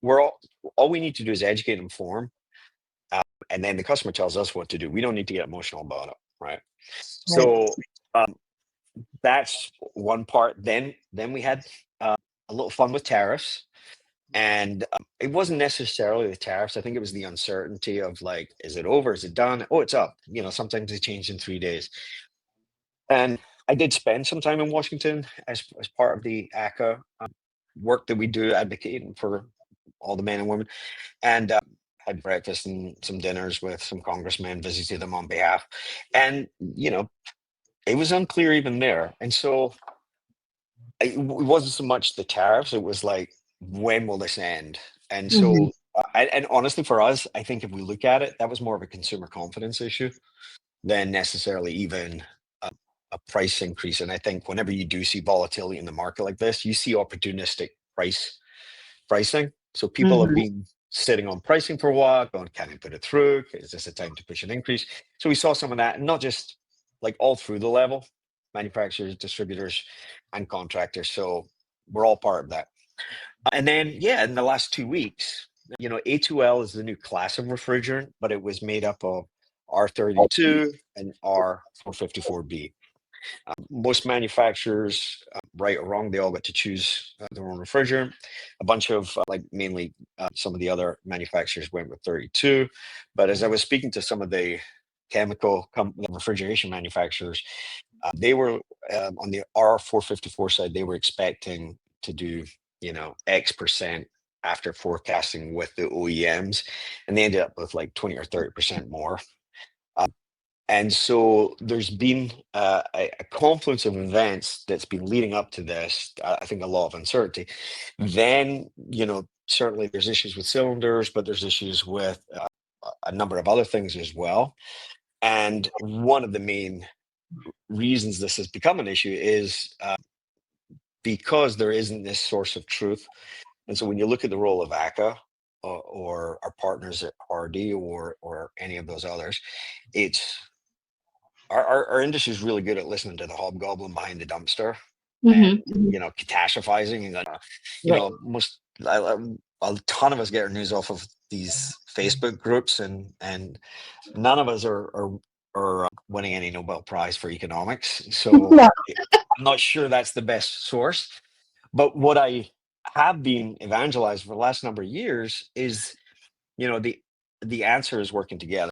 we're all we need to do is educate and inform, and then the customer tells us what to do. We don't need to get emotional about it, right? Right. So that's one part. Then we had a little fun with tariffs, and it wasn't necessarily the tariffs. I think it was the uncertainty of like, is it over? Is it done? Oh, it's up. Sometimes they change in 3 days. And I did spend some time in Washington as part of the ACCA work that we do advocating for all the men and women, and had breakfast and some dinners with some congressmen, visited them on behalf, and it was unclear even there. And so it wasn't so much the tariffs; it was like, when will this end? And Mhm. so, and honestly, for us, I think if we look at it, that was more of a consumer confidence issue than necessarily even a price increase. And I think whenever you do see volatility in the market like this, you see opportunistic pricing. So people have Mhm. been sitting on pricing for a while, going, can I put it through? Is this a time to push an increase? So we saw some of that, and not just like all through the level, manufacturers, distributors, and contractors. So we're all part of that. And then, yeah, in the last 2 weeks, A2L is the new class of refrigerant, but it was made up of R32 and R454B. Most manufacturers, right or wrong, they all get to choose their own refrigerant. A bunch of, like mainly some of the other manufacturers went with 32. But as I was speaking to some of the the refrigeration manufacturers, they were on the R454 side, they were expecting to do, X% after forecasting with the OEMs, and they ended up with like 20 or 30% more. And so there's been a confluence of events that's been leading up to this. I think a lot of uncertainty. Then, certainly there's issues with cylinders, but there's issues with a number of other things as well. And one of the main reasons this has become an issue is because there isn't this source of truth. And so when you look at the role of ACCA or our partners at RD or any of those others, it's our industry is really good at listening to the hobgoblin behind the dumpster and Mhm. Mhm. catastrophizing, and Right. most a ton of us get our news off of these Facebook groups, and none of us are winning any Nobel Prize for economics. So Yeah. I'm not sure that's the best source. But what I have been evangelized for the last number of years is, the answer is working together.